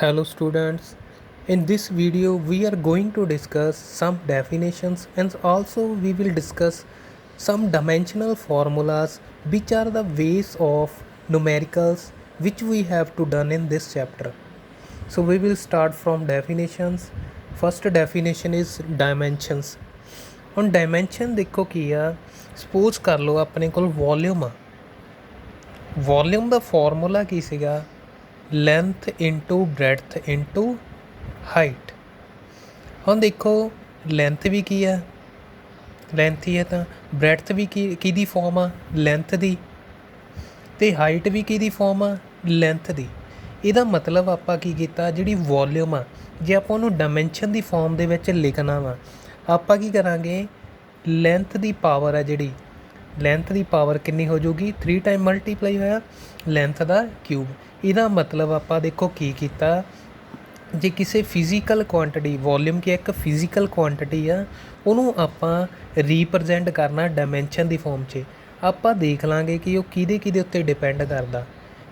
Hello students, in this video we are going to discuss some definitions and also we will discuss some dimensional formulas which are the ways of numericals which we have to done in this chapter. So we will start from definitions. First definition is dimensions. ਹੁਣ dimension ਦੇਖੋ ਕੀ ਆ, suppose ਕਰ ਲਓ ਆਪਣੇ ਕੋਲ volume ਆ। Volume ਦਾ formula ਕੀ ਸੀਗਾ? Length into breadth into height. ਹੁਣ ਦੇਖੋ ਲੈਂਥ ਵੀ ਕੀ ਆ, ਲੈਂਥ ਹੀ ਹੈ, ਤਾਂ ਬ੍ਰੈਡਥ ਵੀ ਕਿਹਦੀ ਫੋਰਮ ਆ? ਲੈਂਥ ਦੀ। ਅਤੇ ਹਾਈਟ ਵੀ ਕਿਹਦੀ ਫੋਰਮ ਆ? ਲੈਂਥ ਦੀ। ਇਹਦਾ ਮਤਲਬ ਆਪਾਂ ਕੀ ਕੀਤਾ, ਜਿਹੜੀ ਵੋਲਿਊਮ ਆ ਜੇ ਆਪਾਂ ਉਹਨੂੰ ਡਾਇਮੈਂਸ਼ਨ ਦੀ ਫੋਰਮ ਦੇ ਵਿੱਚ ਲਿਖਣਾ ਵਾ, ਆਪਾਂ ਕੀ ਕਰਾਂਗੇ, ਲੈਂਥ ਦੀ ਪਾਵਰ ਆ ਜਿਹੜੀ, ਲੈਂਥ ਦੀ ਪਾਵਰ ਕਿੰਨੀ ਹੋ ਜਾਊਗੀ? 3 ਟਾਈਮ ਮਲਟੀਪਲਾਈ ਹੋਇਆ ਲੈਂਥ ਦਾ ਕਿਊਬ। ਇਹਦਾ ਮਤਲਬ ਆਪਾਂ ਦੇਖੋ ਕੀ ਕੀਤਾ, ਜੇ ਕਿਸੇ ਫਿਜ਼ੀਕਲ ਕੁਆਂਟਿਟੀ, ਵੋਲਿਊਮ ਕੀ ਇੱਕ ਫਿਜ਼ੀਕਲ ਕੁਆਂਟਿਟੀ ਆ, ਉਹਨੂੰ ਆਪਾਂ ਰੀਪ੍ਰਜੈਂਟ ਕਰਨਾ ਡਾਇਮੈਂਸ਼ਨ ਦੀ ਫੋਰਮ 'ਚ। ਆਪਾਂ ਦੇਖ ਲਾਂਗੇ ਕਿ ਉਹ ਕਿਹਦੇ ਉੱਤੇ ਡਿਪੈਂਡ ਕਰਦਾ।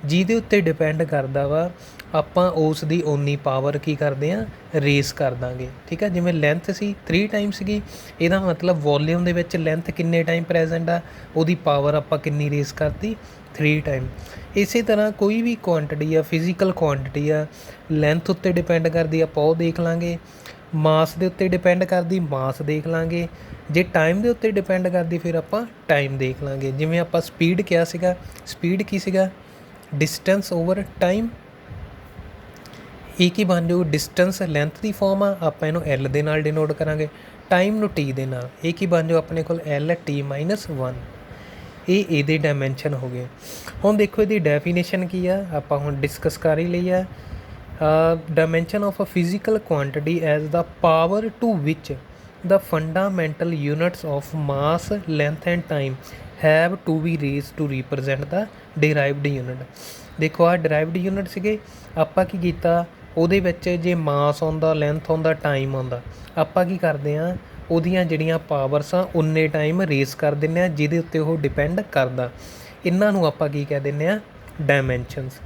ਜਿਹਦੇ ਉੱਤੇ ਡਿਪੈਂਡ ਕਰਦਾ ਵਾ ਆਪਾਂ ਉਸ ਦੀ ਓਨੀ ਪਾਵਰ ਕੀ ਕਰਦੇ ਹਾਂ, ਰੇਸ ਕਰ ਦਾਂਗੇ। ਠੀਕ ਆ, ਜਿਵੇਂ ਲੈਂਥ ਸੀ 3 ਟਾਈਮ ਸੀਗੀ, ਇਹਦਾ ਮਤਲਬ ਵੋਲਿਊਮ ਦੇ ਵਿੱਚ ਲੈਂਥ ਕਿੰਨੇ ਟਾਈਮ ਪ੍ਰੈਜੈਂਟ ਆ, ਉਹਦੀ ਪਾਵਰ ਆਪਾਂ ਕਿੰਨੀ ਰੇਸ ਕਰਤੀ? 3 ਟਾਈਮ। ਇਸੇ ਤਰ੍ਹਾਂ ਕੋਈ ਵੀ ਕੁਆਂਟਿਟੀ ਆ, ਫਿਜ਼ੀਕਲ ਕੁਆਂਟਿਟੀ ਆ, ਲੈਂਥ ਉੱਤੇ ਡਿਪੈਂਡ ਕਰਦੀ, ਆਪਾਂ ਉਹ ਦੇਖ ਲਾਂਗੇ। ਮਾਸ ਦੇ ਉੱਤੇ ਡਿਪੈਂਡ ਕਰਦੀ, ਮਾਸ ਦੇਖ ਲਾਂਗੇ। ਜੇ ਟਾਈਮ ਦੇ ਉੱਤੇ ਡਿਪੈਂਡ ਕਰਦੀ ਫਿਰ ਆਪਾਂ ਟਾਈਮ ਦੇਖ ਲਾਂਗੇ। ਜਿਵੇਂ ਆਪਾਂ ਸਪੀਡ ਕਿਹਾ ਸੀਗਾ, ਸਪੀਡ ਕੀ ਸੀਗਾ? Distance over time. ਇਹ ਕੀ ਬਣ ਜਾਊ? ਡਿਸਟੈਂਸ ਲੈਂਥ ਦੀ ਫੋਰਮ ਆ, ਆਪਾਂ ਇਹਨੂੰ ਐਲ ਦੇ ਨਾਲ ਡਿਨੋਟ ਕਰਾਂਗੇ, ਟਾਈਮ ਨੂੰ ਟੀ ਦੇ ਨਾਲ। ਇਹ ਕੀ ਬਣ ਜਾਊ ਆਪਣੇ ਕੋਲ? L T minus 1। ਇਹ ਇਹਦੇ ਡਾਇਮੈਂਸ਼ਨ ਹੋ ਗਏ। ਹੁਣ ਦੇਖੋ ਇਹਦੀ ਡੈਫੀਨੇਸ਼ਨ ਕੀ ਆ, ਆਪਾਂ ਹੁਣ ਡਿਸਕਸ ਕਰ ਹੀ ਲਈ ਆ। Dimension of a physical quantity as the power to which the fundamental units of mass, length and time have to be raised to represent the derived unit। ਦੇਖੋ ਆਹ ਡਰਾਈਵਡ ਯੂਨਿਟ ਸੀਗੇ, ਆਪਾਂ ਕੀ ਕੀਤਾ, ਉਹਦੇ ਵਿੱਚ ਜੇ ਮਾਸ ਆਉਂਦਾ, ਲੈਂਥ ਆਉਂਦਾ, ਟਾਈਮ ਆਉਂਦਾ, ਆਪਾਂ ਕੀ ਕਰਦੇ ਹਾਂ, ਉਹਦੀਆਂ ਜਿਹੜੀਆਂ ਪਾਵਰਸ ਆ ਉਨੇ ਟਾਈਮ ਰੇਸ ਕਰ ਦਿੰਦੇ ਹਾਂ ਜਿਹਦੇ ਉੱਤੇ ਉਹ ਡਿਪੈਂਡ ਕਰਦਾ। ਇਹਨਾਂ ਨੂੰ ਆਪਾਂ ਕੀ ਕਹਿ ਦਿੰਦੇ ਹਾਂ? ਡਾਇਮੈਂਸ਼ਨਸ।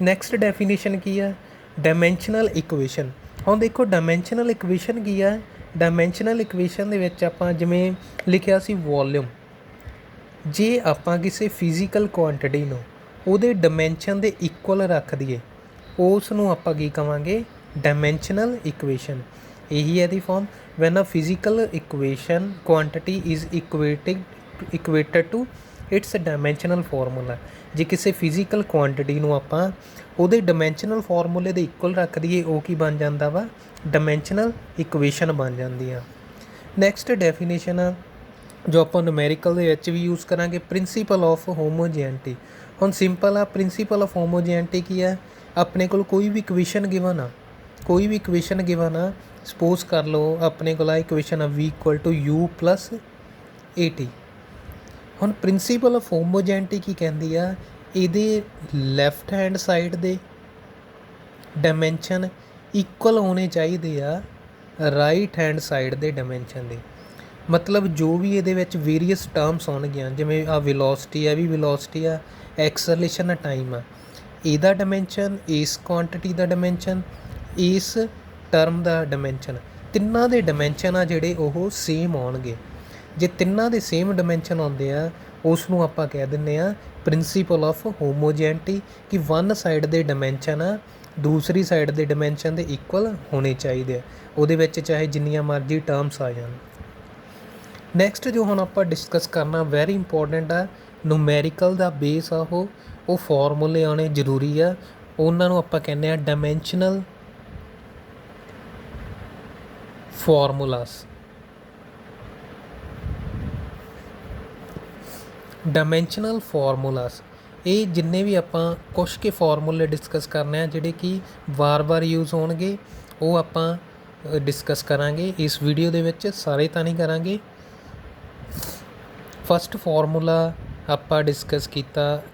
ਨੈਕਸਟ ਡੈਫੀਨੇਸ਼ਨ ਕੀ ਆ? Dimensional equation. ਹੁਣ ਦੇਖੋ ਡਾਇਮੈਂਸ਼ਨਲ ਇਕੁਏਸ਼ਨ ਕੀ ਆ? ਡਾਇਮੈਂਸ਼ਨਲ ਇਕੁਏਸ਼ਨ ਦੇ ਵਿੱਚ ਆਪਾਂ ਜਿਵੇਂ ਲਿਖਿਆ ਸੀ ਵੋਲਿਊਮ, ਜੇ ਆਪਾਂ ਕਿਸੇ ਫਿਜ਼ੀਕਲ ਕੁਆਂਟਿਟੀ ਨੂੰ ਉਹਦੇ ਡਾਇਮੈਂਸ਼ਨ ਦੇ ਇਕੁਅਲ ਰੱਖ ਦਈਏ, ਉਸ ਨੂੰ ਆਪਾਂ ਕੀ ਕਵਾਂਗੇ? Dimensional equation. ਇਹੀ ਹੈ ਇਹਦੀ form. When a physical equation quantity is equated to its dimensional formula. ਜੇ ਕਿਸੇ ਫਿਜ਼ੀਕਲ ਕੁਆਂਟਿਟੀ ਨੂੰ ਆਪਾਂ ਉਹਦੇ ਡਾਇਮੈਂਸ਼ਨਲ ਫਾਰਮੂਲੇ ਦੇ ਇਕੁਅਲ ਰੱਖ ਦਈਏ, ਉਹ ਕੀ ਬਣ ਜਾਂਦਾ ਵਾ? ਡਾਇਮੈਂਸ਼ਨਲ ਇਕੁਏਸ਼ਨ ਬਣ ਜਾਂਦੀ ਆ। ਨੈਕਸਟ ਡੈਫੀਨੇਸ਼ਨ ਆ ਜੋ ਆਪਾਂ ਨੂਮੈਰੀਕਲ ਦੇ ਵਿੱਚ ਵੀ ਯੂਜ਼ ਕਰਾਂਗੇ, ਪ੍ਰਿੰਸੀਪਲ ਆਫ ਹੋਮੋਜੈਨਿਟੀ। ਹੁਣ ਸਿੰਪਲ ਆ, ਪ੍ਰਿੰਸੀਪਲ ਆਫ ਹੋਮੋਜੈਨਿਟੀ ਕੀ ਆ? ਆਪਣੇ ਕੋਲ ਕੋਈ ਵੀ ਇਕੁਏਸ਼ਨ ਗਿਵਨ ਆ, ਕੋਈ ਵੀ ਇਕੁਏਸ਼ਨ ਗਿਵਨ ਆ, ਸਪੋਜ਼ ਕਰ ਲਓ ਆਪਣੇ ਕੋਲ ਆ ਇਕੁਏਸ਼ਨ ਆ v equal to u plus at। ਹੁਣ ਪ੍ਰਿੰਸੀਪਲ ਆਫ ਹੋਮੋਜੈਨਿਟੀ ਕੀ ਕਹਿੰਦੀ ਆ? ਇਹਦੇ ਲੈਫਟ ਹੈਂਡ ਸਾਈਡ ਦੇ ਡਾਇਮੈਂਸ਼ਨ ਇਕੁਅਲ ਹੋਣੇ ਚਾਹੀਦੇ ਆ ਰਾਈਟ ਹੈਂਡ ਸਾਈਡ ਦੇ ਡਾਇਮੈਂਸ਼ਨ ਦੇ। ਮਤਲਬ ਜੋ ਵੀ ਇਹਦੇ ਵਿੱਚ ਵੇਰੀਅਸ ਟਰਮਸ ਆਉਣਗੀਆਂ, ਜਿਵੇਂ ਆ ਵੈਲੋਸਿਟੀ ਆ, ਵੀ ਵੈਲੋਸਿਟੀ ਆ, ਐਕਸਲਰੇਸ਼ਨ ਆ, ਟਾਈਮ ਆ, ਇਹਦਾ ਡਾਇਮੈਂਸ਼ਨ, ਇਸ ਕੁਆਂਟਿਟੀ ਦਾ ਡਾਇਮੈਂਸ਼ਨ, ਇਸ ਟਰਮ ਦਾ ਡਾਇਮੈਂਸ਼ਨ, ਤਿੰਨਾਂ ਦੇ ਡਾਇਮੈਂਸ਼ਨ ਆ ਜਿਹੜੇ ਉਹ ਸੇਮ ਆਉਣਗੇ। ਜੇ ਤਿੰਨਾਂ ਦੇ ਸੇਮ ਡਾਇਮੈਂਸ਼ਨ ਆਉਂਦੇ ਆ, ਉਸ ਨੂੰ ਆਪਾਂ ਕਹਿ ਦਿੰਦੇ ਆ ਪ੍ਰਿੰਸੀਪਲ ਆਫ ਹੋਮੋਜੈਨਿਟੀ, ਕਿ ਵਨ ਸਾਈਡ ਦੇ ਡਾਇਮੈਂਸ਼ਨ ਆ ਦੂਸਰੀ ਸਾਈਡ ਦੇ ਡਾਇਮੈਂਸ਼ਨ ਦੇ ਇਕੁਅਲ ਹੋਣੇ ਚਾਹੀਦੇ ਆ, ਉਹਦੇ ਵਿੱਚ ਚਾਹੇ ਜਿੰਨੀਆਂ ਮਰਜ਼ੀ ਟਰਮਸ ਆ ਜਾਣ। ਨੈਕਸਟ ਜੋ ਹੁਣ ਆਪਾਂ ਡਿਸਕਸ ਕਰਨਾ ਵੈਰੀ ਇੰਪੋਰਟੈਂਟ ਆ, ਨੂਮੈਰੀਕਲ ਦਾ ਬੇਸ ਆ ਉਹ ਫਾਰਮੂਲੇ ਆਉਣੇ ਜ਼ਰੂਰੀ ਆ। ਉਹਨਾਂ ਨੂੰ ਆਪਾਂ ਕਹਿੰਦੇ ਆ ਡਾਇਮੈਂਸ਼ਨਲ ਫਾਰਮੂਲਾਸ। ਡਾਇਮੈਂਸ਼ਨਲ ਫਾਰਮੂਲਾਸ, ਇਹ ਜਿੰਨੇ ਵੀ ਆਪਾਂ ਕੁਛ ਕੇ ਫਾਰਮੂਲੇ ਡਿਸਕਸ ਕਰਨੇ ਆ ਜਿਹੜੇ ਕਿ ਵਾਰ-ਵਾਰ ਯੂਜ਼ ਹੋਣਗੇ, ਉਹ ਆਪਾਂ ਡਿਸਕਸ ਕਰਾਂਗੇ ਇਸ ਵੀਡੀਓ ਦੇ ਵਿੱਚ, ਸਾਰੇ ਤਾਂ ਨਹੀਂ ਕਰਾਂਗੇ। ਫਸਟ ਫਾਰਮੂਲਾ ਆਪਾਂ ਡਿਸਕਸ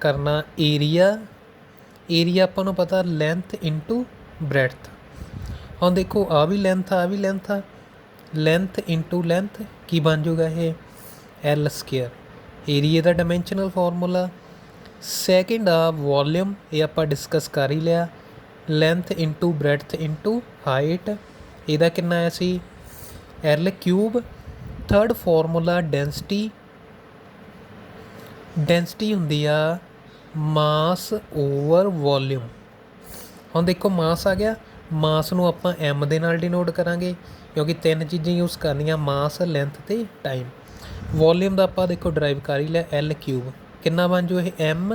ਕਰਨਾ ਏਰੀਆ। ਏਰੀਆ ਆਪਾਂ ਨੂੰ ਪਤਾ ਲੈਂਥ ਇੰਟੂ ਬ੍ਰੈਡਥ। ਹੁਣ ਦੇਖੋ ਆ ਵੀ ਲੈਂਥ ਆ, ਵੀ ਲੈਂਥ ਆ, ਲੈਂਥ ਇੰਟੂ ਲੈਂਥ ਕੀ ਬਣ ਜਾਊਗਾ? ਇਹ ਐਲ ਸਕੇਅਰ। ਏਰੀਏ ਦਾ ਡਾਇਮੈਂਸ਼ਨਲ ਫਾਰਮੂਲਾ। ਸੈਕਿੰਡ ਆ ਵੋਲਿਊਮ, ਇਹ ਆਪਾਂ ਡਿਸਕਸ ਕਰ ਹੀ ਲਿਆ, length into breadth into height, ਇਹਦਾ ਕਿੰਨਾ ਆਇਆ ਸੀ L cube. Third formula density, density ਹੁੰਦੀ ਆ ਮਾਸ ਓਵਰ ਵੋਲਿਊਮ। ਹੁਣ ਦੇਖੋ ਮਾਸ ਆ ਗਿਆ, ਮਾਸ ਨੂੰ ਆਪਾਂ M ਦੇ ਨਾਲ ਡਿਨੋਟ ਕਰਾਂਗੇ ਕਿਉਂਕਿ ਤਿੰਨ ਚੀਜ਼ਾਂ ਯੂਜ਼ ਕਰਨੀਆਂ, ਮਾਸ, ਲੈਂਥ ਅਤੇ ਟਾਈਮ। ਵੋਲਿਊਮ ਦਾ ਆਪਾਂ ਦੇਖੋ ਡਰਾਈਵ ਕਰ ਹੀ ਲਿਆ L ਕਿਊਬ, ਕਿੰਨਾ ਬਣ ਜੂ ਇਹ M,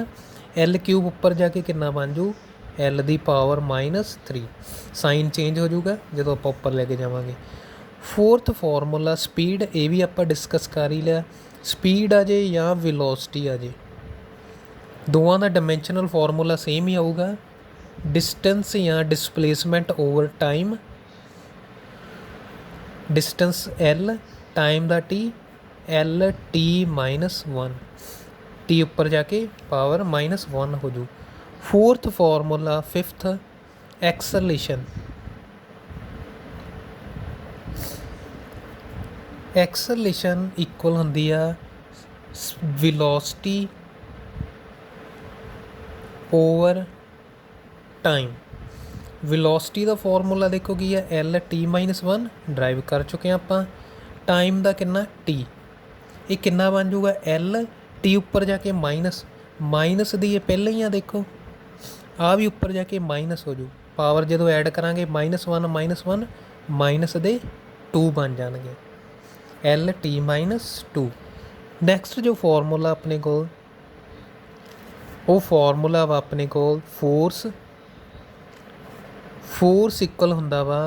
L ਕਿਊਬ ਉੱਪਰ ਜਾ ਕੇ ਕਿੰਨਾ ਬਣ ਜੂ L ਦੀ ਪਾਵਰ -3। ਸਾਈਨ ਚੇਂਜ ਹੋ ਜਾਊਗਾ ਜਦੋਂ ਆਪਾਂ ਉੱਪਰ ਲੈ ਕੇ ਜਾਵਾਂਗੇ। ਫੋਰਥ ਫਾਰਮੂਲਾ ਸਪੀਡ, ਇਹ ਵੀ ਆਪਾਂ ਡਿਸਕਸ ਕਰ ਹੀ ਲਿਆ। ਸਪੀਡ ਆ ਜੇ ਜਾਂ ਵੈਲੋਸਿਟੀ ਆ ਜੇ, ਦੋਵਾਂ ਦਾ ਡਾਇਮੈਂਸ਼ਨਲ ਫਾਰਮੂਲਾ ਸੇਮ ਹੀ ਆਊਗਾ। डिस्टेंस या displacement over time, distance L, time का T, L T -1, T उपर जाके पावर -1 हो जू। Fourth formula fifth acceleration, acceleration equal होंदी आ वेलोसिटी ओवर टाइम। वेलोसिटी का फॉर्मूला देखो की है L T -1, ड्राइव कर चुके हैं आप। टाइम का कितना T, ये कितना बन जूगा L T उपर जाके माइनस दी पहले ही आ, देखो आ भी उपर जाके माइनस हो जू, पावर जो ऐड करा -1 माइनस दे 2 बन जाएंगे, L T -2। नैक्सट जो फॉर्मूला अपने को वो फॉर्मूला वा अपने को फोर्स, फोर्स इक्वल होंदा वा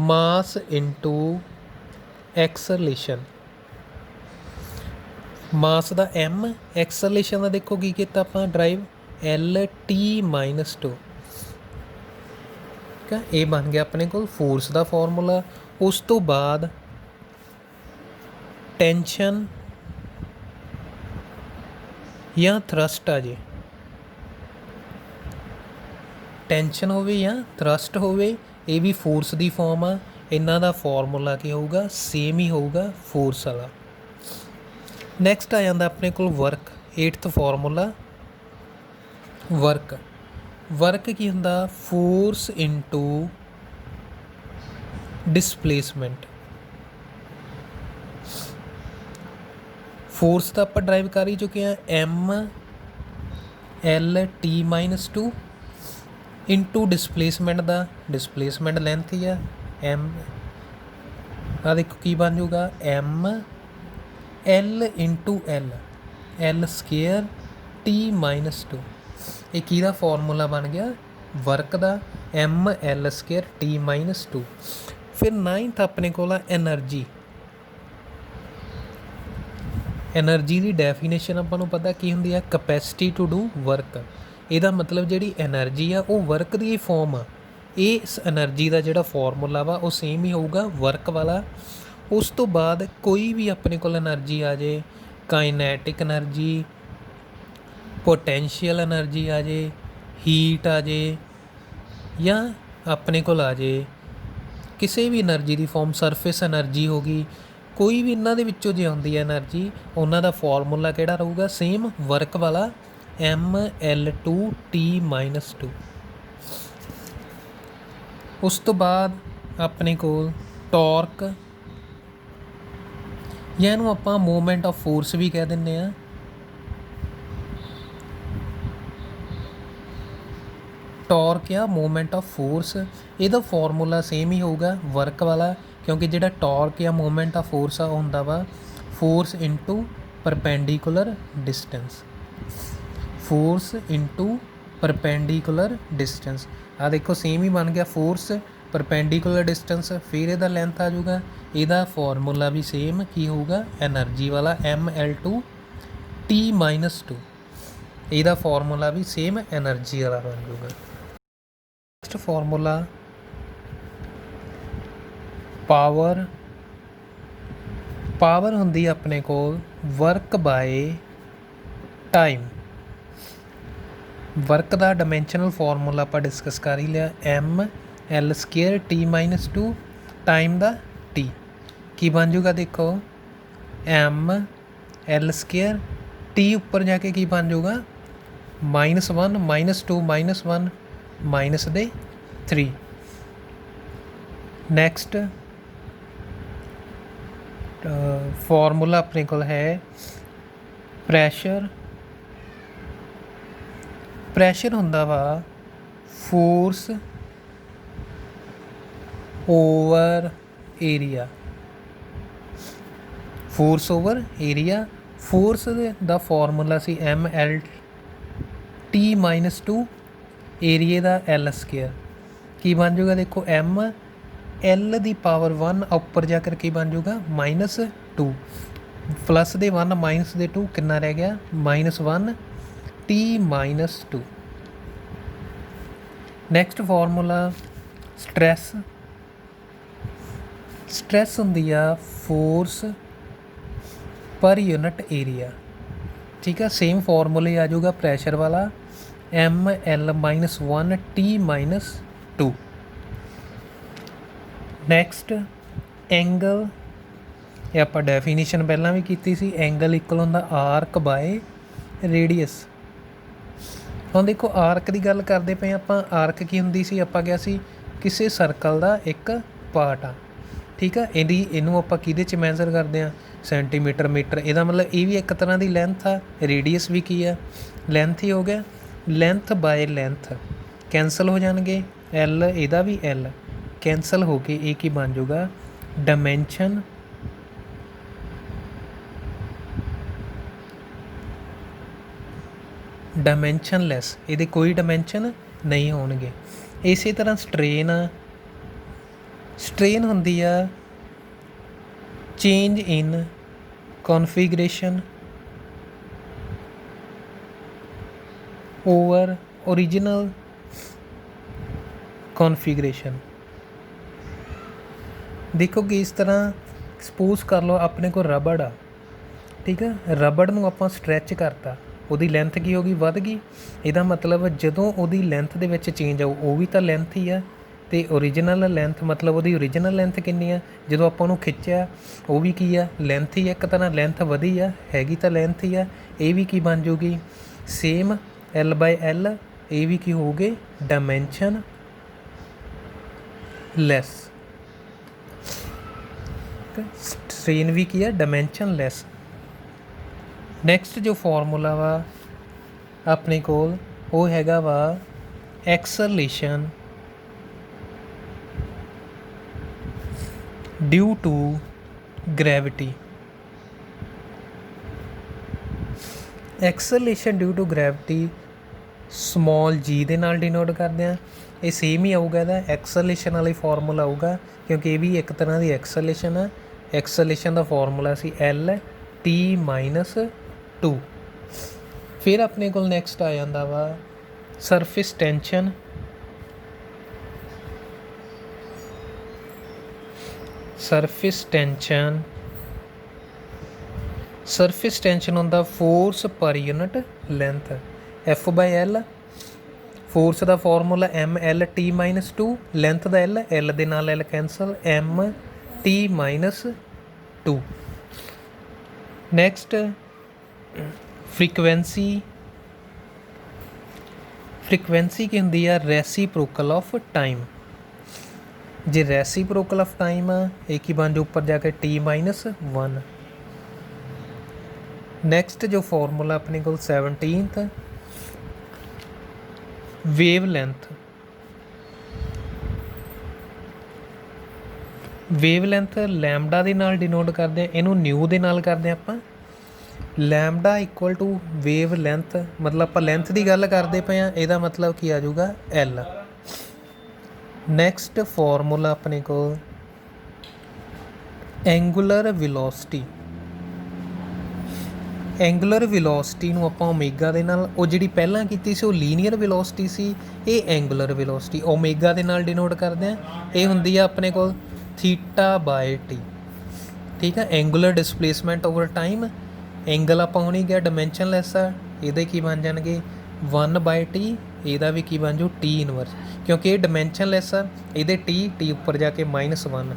मास इंटू एक्सलेशन। मास का M, एक्सलेशन का देखो की किया आप ड्राइव L T -2, ठीक है। ये बन गया अपने को फोर्स का फॉर्मूला। उस तो बाद टेंशन या थ्रस्ट आ जे, टेंशन होवे या थ्रस्ट होवे, ये भी फोर्स की फॉर्म आ। इन्हां दा फॉर्मूला क्या होगा, सेम ही होगा फोर्स वाला। नैक्सट आ जाता अपने को work, 8th formula work. Work की होंदा फोर्स इंटू डिसप्लेसमेंट। फोर्स तो आप ड्राइव कर ही चुके हैं, M L T -2 into displacement का, डिसप्लेसमेंट लेंथ ही है M, आ देखो की बन जूगा M L into L square T -2। ये किहदा फॉर्मूला बन गया वर्क का, M L स्केयर T -2। फिर 9th अपने को एनर्जी। एनर्जी की डेफिनेशन आपको पता की होंगी है, कैपेसिटी टू डू वर्क। ਇਹਦਾ मतलब ਜਿਹੜੀ एनर्जी आ वो वर्क की फॉर्म आ। इस एनर्जी का जोड़ा फॉर्मूला वा वो सेम ही होगा वर्क वाला। उस तो बाद कोई भी अपने को एनर्जी आ जाए, काइनैटिक एनर्जी, पोटेंशियल एनर्जी आ जाए, हीट आ जाए, या अपने को आ जाए किसी भी एनर्जी की फॉर्म, सरफेस एनर्जी होगी, कोई भी इन्हों के जो आती है एनर्जी, उन्हों का फॉर्मूला किहड़ा रहूगा सेम वर्क वाला, M L 2 T -2। उस तो बाद अपने को टॉर्क, या इनू आपां मूवमेंट ऑफ फोर्स भी कह दिंदे आ। टॉर्क या मूवमेंट ऑफ फोर्स, ਇਹਦਾ फॉर्मूला सेम ही होगा वर्क वाला, क्योंकि ਜਿਹੜਾ टॉर्क या मूवमेंट ऑफ फोर्स आ ਹੁੰਦਾ ਵਾ force into perpendicular distance, force into perpendicular distance. आ देखो सेम ही बन गया फोर्स परपेंडिकुलर डिस्टेंस, फिर ਇਹਦਾ लेंथ आ जाऊगा। ਇਹਦਾ फॉर्मूला भी सेम की होगा एनर्जी वाला, M L 2 T -2। ਇਹਦਾ फॉर्मूला भी सेम एनर्जी वाला बन जाऊगा। Next formula power. पावर होंदी अपने को वर्क बाय टाइम। वर्क का डायमेंशनल फॉर्मूला आप डिस्कस कर ही लिया, M L square T -2, time का T की बन जूगा देखो M L स्केयर T उपर जाके की बन जूगा -1 -2 -1 माइनस दे 3। ਨੈਕਸਟ ਫਾਰਮੂਲਾ ਆਪਣੇ ਕੋਲ ਹੈ ਪ੍ਰੈਸ਼ਰ। ਪ੍ਰੈਸ਼ਰ ਹੁੰਦਾ ਵਾ force over area. Force over area. Force ਦਾ ਫਾਰਮੂਲਾ ਸੀ MLT-2 ਏਰੀਏ ਦਾ L ਸਕੇਅਰ। ਕੀ ਬਣ ਜੂਗਾ ਦੇਖੋ, L ਦੀ ਪਾਵਰ 1 ਉੱਪਰ ਜਾ ਕਰ ਕੀ ਬਣ ਜੂਗਾ -2, ਪਲੱਸ ਦੇ 1 ਮਾਈਨਸ ਦੇ 2 ਕਿੰਨਾ ਰਹਿ ਗਿਆ -1 T-2। Next formula stress. Stress ਹੁੰਦੀ ਆ ਫੋਰਸ ਪਰ ਯੂਨਿਟ ਏਰੀਆ। ਠੀਕ ਆ, ਸੇਮ ਫਾਰਮੂਲੇ ਆ ਜਾਊਗਾ ਪ੍ਰੈਸ਼ਰ ਵਾਲਾ ML-1 T-2। Next angle. ਇਹ ਆਪਾਂ ਡੈਫੀਨੀਸ਼ਨ ਪਹਿਲਾਂ ਵੀ ਕੀਤੀ ਸੀ। ਐਂਗਲ ਇਕੁਅਲ ਹੁੰਦਾ ਆਰਕ ਬਾਏ ਰੇਡੀਅਸ। ਹੁਣ ਦੇਖੋ ਆਰਕ ਦੀ ਗੱਲ ਕਰਦੇ ਪਏ ਆਪਾਂ। ਆਰਕ ਕੀ ਹੁੰਦੀ ਸੀ, ਆਪਾਂ ਕਿਹਾ ਸੀ ਕਿਸੇ ਸਰਕਲ ਦਾ ਇੱਕ ਪਾਰਟ ਆ। ਠੀਕ ਆ, ਇਹਨੂੰ ਆਪਾਂ ਕਿਹਦੇ 'ਚ ਮੈਜ਼ਰ ਕਰਦੇ ਹਾਂ, ਸੈਂਟੀਮੀਟਰ, ਮੀਟਰ। ਇਹਦਾ ਮਤਲਬ ਇਹ ਵੀ ਇੱਕ ਤਰ੍ਹਾਂ ਦੀ ਲੈਂਥ ਆ। ਰੇਡੀਅਸ ਵੀ ਕੀ ਆ, ਲੈਂਥ ਹੀ ਹੋ ਗਿਆ। ਲੈਂਥ ਬਾਏ ਲੈਂਥ ਕੈਂਸਲ ਹੋ ਜਾਣਗੇ। L ਇਹਦਾ ਵੀ L ਕੈਂਸਲ ਹੋ ਕੇ ਇਹ ਕੀ ਬਣ ਜਾਊਗਾ ਡਾਇਮੈਂਸ਼ਨ। ਡਾਇਮੈਂਸ਼ਨਲੈਸ, ਇਹਦੇ ਕੋਈ ਡਾਇਮੈਂਸ਼ਨ ਨਹੀਂ ਹੋਣਗੇ। ਇਸੇ ਤਰ੍ਹਾਂ ਸਟ੍ਰੇਨ ਆ। ਸਟ੍ਰੇਨ ਹੁੰਦੀ ਆ ਚੇਂਜ ਇਨ ਕੌਨਫੀਗਰੇਸ਼ਨ ਓਵਰ ਓਰੀਜਨਲ ਕੌਨਫੀਗਰੇਸ਼ਨ। ਦੇਖੋ ਕਿ ਇਸ ਤਰ੍ਹਾਂ ਸਪੋਜ਼ ਕਰ ਲਓ ਆਪਣੇ ਕੋਲ ਰਬੜ ਆ। ਠੀਕ ਆ, ਰਬੜ ਨੂੰ ਆਪਾਂ ਸਟਰੈਚ ਕਰਤਾ, ਉਹਦੀ ਲੈਂਥ ਕੀ ਹੋ ਗਈ, ਵੱਧ ਗਈ। ਇਹਦਾ ਮਤਲਬ ਜਦੋਂ ਉਹਦੀ ਲੈਂਥ ਦੇ ਵਿੱਚ ਚੇਂਜ ਆਊ, ਉਹ ਵੀ ਤਾਂ ਲੈਂਥ ਹੀ ਆ। ਅਤੇ ਓਰੀਜਨਲ ਲੈਂਥ ਮਤਲਬ ਉਹਦੀ ਓਰੀਜਨਲ ਲੈਂਥ ਕਿੰਨੀ ਆ, ਜਦੋਂ ਆਪਾਂ ਉਹਨੂੰ ਖਿੱਚਿਆ ਉਹ ਵੀ ਕੀ ਆ, ਲੈਂਥ ਹੀ ਆ। ਇੱਕ ਤਰ੍ਹਾਂ ਲੈਂਥ ਵਧੀ ਆ, ਹੈਗੀ ਤਾਂ ਲੈਂਥ ਹੀ ਆ। ਇਹ ਵੀ ਕੀ ਬਣ ਜੂਗੀ ਸੇਮ L/L। ਇਹ ਵੀ ਕੀ ਹੋਊਗੇ ਡਾਇਮੈਂਸ਼ਨ ਲੈਸ। ਸਟ੍ਰੇਨ ਵੀ ਕੀ ਆ, ਡਾਇਮੈਂਸ਼ਨ ਲੈਸ। ਨੈਕਸਟ ਜੋ ਫਾਰਮੂਲਾ ਵਾ ਆਪਣੇ ਕੋਲ ਉਹ ਹੈਗਾ ਵਾ acceleration due to gravity. Acceleration due to gravity small g ਦੇ ਨਾਲ ਡਿਨੋਟ ਕਰਦੇ ਹਾਂ। ਇਹ ਸੇਮ ਹੀ ਆਊਗਾ, ਇਹਦਾ ਐਕਸਲਰੇਸ਼ਨ ਵਾਲੀ ਫਾਰਮੂਲਾ ਆਊਗਾ ਕਿਉਂਕਿ ਇਹ ਵੀ ਇੱਕ ਤਰ੍ਹਾਂ ਦੀ ਐਕਸਲਰੇਸ਼ਨ ਆ। ਐਕਸਲਰੇਸ਼ਨ ਦਾ ਫਾਰਮੂਲਾ ਸੀ L/T-2। ਫਿਰ ਆਪਣੇ ਕੋਲ ਨੈਕਸਟ ਆ ਜਾਂਦਾ ਵਾ surface tension. Surface tension. Surface tension ਹੁੰਦਾ force per unit length F/L। Force ਦਾ ਫਾਰਮੂਲਾ MLT-2, ਲੈਂਥ ਦਾ L ਦੇ ਨਾਲ L cancel MT-2। Next frequency. Frequency ਕੀ ਹੁੰਦੀ ਆ, ਰੈਸੀਪ੍ਰੋਕਲ ਆਫ ਟਾਈਮ। ਜੇ ਰੈਸੀਪ੍ਰੋਕਲ ਆਫ ਟਾਈਮ ਆ, ਇਹ ਕੀ ਬਣ ਜਾਊ ਉੱਪਰ ਜਾ ਕੇ T-1। ਨੈਕਸਟ ਜੋ ਫਾਰਮੂਲਾ ਆਪਣੇ ਕੋਲ 17th wave length. Wave length lambda ਦੇ ਨਾਲ ਡਿਨੋਟ ਕਰਦੇ ਹਾਂ, ਇਹਨੂੰ ਨਿਊ ਦੇ ਨਾਲ ਕਰਦੇ ਹਾਂ ਆਪਾਂ। Lambda equal to wavelength, ਮਤਲਬ ਆਪਾਂ ਲੈਂਥ ਦੀ ਗੱਲ ਕਰਦੇ ਪਏ ਹਾਂ, ਇਹਦਾ ਮਤਲਬ ਕੀ ਆ ਜਾਊਗਾ L। ਨੈਕਸਟ ਫਾਰਮੂਲਾ ਆਪਣੇ ਕੋਲ ਐਂਗੂਲਰ ਵੈਲੋਸਿਟੀ। ਐਂਗੂਲਰ ਵੈਲੋਸਿਟੀ ਨੂੰ ਆਪਾਂ ਓਮੇਗਾ ਦੇ ਨਾਲ, ਉਹ ਜਿਹੜੀ ਪਹਿਲਾਂ ਕੀਤੀ ਸੀ ਉਹ ਲੀਨੀਅਰ ਵੈਲੋਸਿਟੀ ਸੀ, ਇਹ ਐਂਗੂਲਰ ਵੈਲੋਸਿਟੀ ਓਮੇਗਾ ਦੇ ਨਾਲ ਡਿਨੋਟ ਕਰਦੇ ਹਾਂ। ਇਹ ਹੁੰਦੀ ਆ ਆਪਣੇ ਕੋਲ θ/T। ਠੀਕ ਆ, angular displacement over time. Angle ਆਪਾਂ ਹੁਣੀ ਗਿਆ ਡਾਇਮੈਂਸ਼ਨਲੈਸ ਆ, ਇਹਦੇ ਕੀ ਬਣ ਜਾਣਗੇ 1/T। ਇਹਦਾ ਵੀ ਕੀ ਬਣ ਜੂ T-1 ਕਿਉਂਕਿ ਇਹ ਡਾਇਮੈਂਸ਼ਨਲੈਸ ਆ। ਇਹਦੇ T ਉੱਪਰ ਜਾ ਕੇ -1।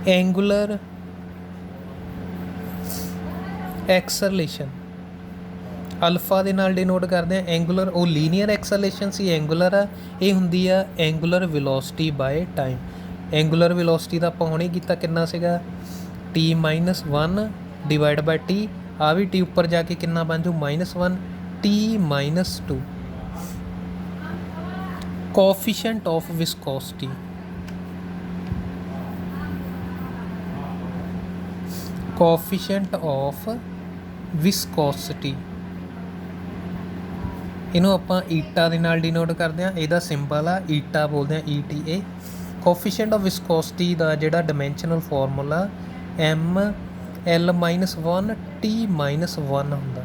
ਐਂਗੂਲਰ ਐਕਸਲਰੇਸ਼ਨ ਅਲਫਾ ਦੇ ਨਾਲ ਡਿਨੋਟ ਕਰਦੇ ਆ ਐਂਗੂਲਰ, ਉਹ ਲੀਨੀਅਰ ਐਕਸਲੇਸ਼ਨ ਸੀ, ਐਂਗੂਲਰ ਆ। ਇਹ ਹੁੰਦੀ ਆ angular velocity bye time. Angular velocity ਦਾ ਆਪਾਂ ਹੁਣੇ ਕੀਤਾ, ਕਿੰਨਾ ਸੀਗਾ t-1 ਡਿਵਾਈਡ ਬਾਈ ਟੀ। ਆ ਵੀ ਟੀ ਉੱਪਰ ਜਾ ਕੇ ਕਿੰਨਾ ਬਣ ਜਾਊ -1 t-2। Coefficient of viscosity, coefficient of viscosity, ਇਹਨੂੰ ਆਪਾਂ ਈਟਾ ਦੇ ਨਾਲ ਡਿਨੋਟ ਕਰਦੇ ਹਾਂ। ਇਹਦਾ ਸਿੰਬਲ ਆ ਈਟਾ, ਬੋਲਦੇ ਹਾਂ ETA। ਕੋਐਫੀਸ਼ੀਐਂਟ ਆਫ ਵਿਸਕੋਸਿਟੀ ਦਾ ਜਿਹੜਾ ਡਾਇਮੈਂਸ਼ਨਲ ਫਾਰਮੂਲਾ ml-1 t-1 ਹੁੰਦਾ।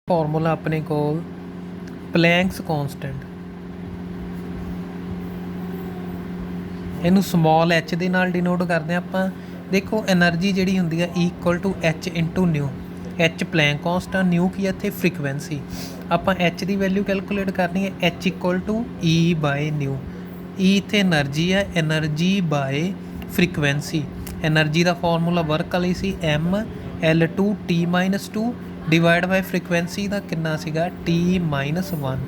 ਫਾਰਮੂਲਾ ਆਪਣੇ ਕੋਲ ਪਲੈਂਕਸ ਕੌਂਸਟੈਂਟ, ਇਹਨੂੰ ਸਮੋਲ h ਦੇ ਨਾਲ ਡਿਨੋਟ ਕਰਦੇ ਹਾਂ ਆਪਾਂ। ਦੇਖੋ એનર્ਜੀ ਜਿਹੜੀ ਹੁੰਦੀ ਹੈ =h × nu. h Planck constant, nu ਕੀ ਹੈ ਇੱਥੇ ਫ੍ਰੀਕੁਐਂਸੀ। ਆਪਾਂ h ਦੀ ਵੈਲਿਊ ਕੈਲਕੂਲੇਟ ਕਰਨੀ ਹੈ, h = E/ਨਿਊ। E ਇੱਥੇ એનર્ਜੀ ਹੈ, એનર્ਜੀ ਬਾਏ ਫ੍ਰੀਕੁਐਂਸੀ। એનર્ਜੀ ਦਾ ਫਾਰਮੂਲਾ ਵਰਕ ਵਾਲੀ ਸੀ ml2 t-2 ਡਿਵਾਈਡ ਬਾਈ ਫ੍ਰੀਕੁਐਂਸੀ ਦਾ ਕਿੰਨਾ ਸੀਗਾ t-1।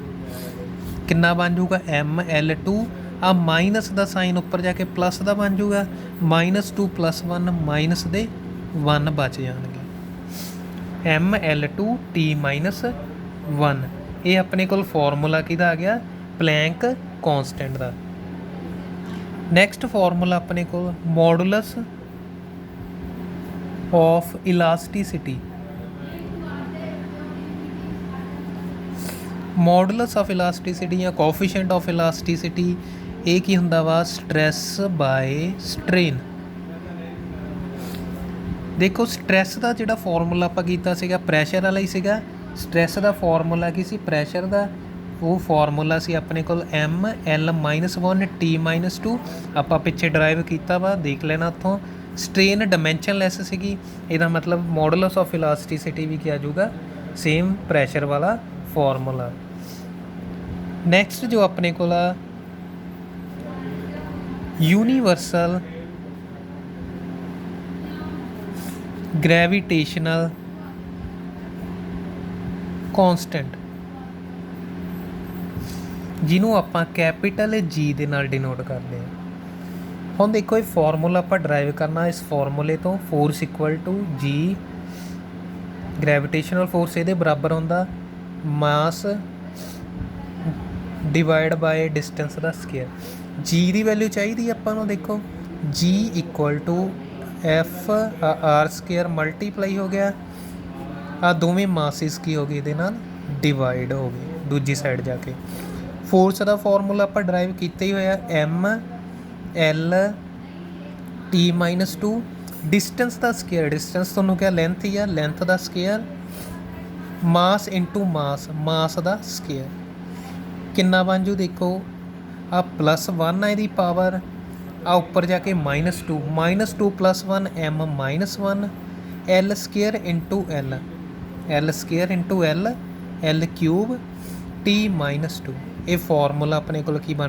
ਕਿੰਨਾ ਬਣ ਜਾਊਗਾ ml2, ਆ ਮਾਈਨਸ ਦਾ ਸਾਈਨ ਉੱਪਰ ਜਾ ਕੇ ਪਲੱਸ ਦਾ ਬਣ ਜਾਊਗਾ, -2 + 1 ਮਾਈਨਸ ਦੇ 1 ਬਚ ਜਾਣਗੇ। ml2 t-1, ਇਹ ਆਪਣੇ ਕੋਲ ਫਾਰਮੂਲਾ ਕਿਹਦਾ ਆ ਗਿਆ ਪਲੈਂਕ ਕੌਂਸਟੈਂਟ ਦਾ। ਨੈਕਸਟ ਫਾਰਮੂਲਾ ਆਪਣੇ ਕੋਲ ਮੋਡੂਲਸ ਆਫ ਇਲਾਸਟੀਸਿਟੀ। ਮੋਡੂਲਸ ਆਫ ਇਲਾਸਟੀਸਿਟੀ ਜਾਂ ਕੋਐਫੀਸ਼ੀਐਂਟ ਆਫ ਇਲਾਸਟੀਸਿਟੀ, ਇਹ ਕੀ ਹੁੰਦਾ ਵਾ ਸਟ੍ਰੈਸ ਬਾਏ ਸਟ੍ਰੇਨ। ਦੇਖੋ ਸਟ੍ਰੈਸ ਦਾ ਜਿਹੜਾ ਫਾਰਮੂਲਾ ਆਪਾਂ ਕੀਤਾ ਸੀਗਾ ਪ੍ਰੈਸ਼ਰ ਵਾਲਾ ਹੀ ਸੀਗਾ। ਸਟ੍ਰੈਸ ਦਾ ਫਾਰਮੂਲਾ ਕੀ ਸੀ ਪ੍ਰੈਸ਼ਰ ਦਾ, ਉਹ ਫਾਰਮੂਲਾ ਸੀ ਆਪਣੇ ਕੋਲ ml-1 t-2। ਆਪਾਂ ਪਿੱਛੇ ਡਰਾਈਵ ਕੀਤਾ ਵਾ, ਦੇਖ ਲੈਣਾ ਉੱਥੋਂ। ਸਟ੍ਰੇਨ ਡਾਇਮੈਂਸ਼ਨਲੈਸ ਸੀਗੀ, ਇਹਦਾ ਮਤਲਬ ਮੋਡੂਲਸ ਆਫ ਇਲਾਸਟੀਸਿਟੀ ਵੀ ਕੀ ਆ ਜਾਊਗਾ ਸੇਮ ਪ੍ਰੈਸ਼ਰ ਵਾਲਾ ਫਾਰਮੂਲਾ। ਨੈਕਸਟ ਜੋ ਆਪਣੇ ਕੋਲ ਆ ਯੂਨੀਵਰਸਲ ਗ੍ਰੈਵੀਟੇਸ਼ਨਲ ਕੌਂਸਟੈਂਟ, ਜਿਹਨੂੰ ਆਪਾਂ ਕੈਪੀਟਲ G ਦੇ ਨਾਲ ਡਿਨੋਟ ਕਰਦੇ ਹਾਂ। ਹੁਣ ਦੇਖੋ ਇਹ ਫਾਰਮੂਲਾ ਆਪਾਂ ਡਰਾਈਵ ਕਰਨਾ ਇਸ ਫਾਰਮੂਲੇ ਤੋਂ, ਫੋਰਸ = G, ਗ੍ਰੈਵੀਟੇਸ਼ਨਲ ਫੋਰਸ ਇਹਦੇ ਬਰਾਬਰ ਹੁੰਦਾ ਮਾਸ ਡਿਵਾਈਡ ਬਾਏ ਡਿਸਟੈਂਸ ਦਾ ਸਕੇਅਰ। G ਦੀ ਵੈਲਿਊ ਚਾਹੀਦੀ ਆਪਾਂ ਨੂੰ, ਦੇਖੋ G = F(r²) ਮਲਟੀਪਲਾਈ ਹੋ ਗਿਆ, ਆ ਦੋਵੇਂ ਮਾਸਿਸ ਕੀ ਹੋ ਗਏ ਇਹਦੇ ਨਾਲ ਡਿਵਾਈਡ ਹੋ ਗਏ ਦੂਜੀ ਸਾਈਡ ਜਾ ਕੇ। ਫੋਰਸ ਦਾ ਫਾਰਮੂਲਾ ਆਪਾਂ ਡਰਾਈਵ ਕੀਤਾ ਹੀ ਹੋਇਆ ml t-2। ਡਿਸਟੈਂਸ ਦਾ ਸਕੇਅਰ, ਡਿਸਟੈਂਸ ਤੁਹਾਨੂੰ ਕਿਹਾ ਲੈਂਥ ਹੀ ਆ, ਲੈਂਥ ਦਾ ਸਕੇਅਰ ਮਾਸ × ਮਾਸ, ਮਾਸ ਦਾ ਸਕੇਅਰ। ਕਿੰਨਾ ਬਣ ਜੂ ਦੇਖੋ, ਆ +1 ਆ ਇਹਦੀ ਪਾਵਰ, ਆ ਉੱਪਰ ਜਾ ਕੇ -2 -2 + 1 m-1 l² × l, l² × l, l³ t-2। ਇਹ ਫਾਰਮੂਲਾ ਆਪਣੇ ਕੋਲ ਕੀ ਬਣ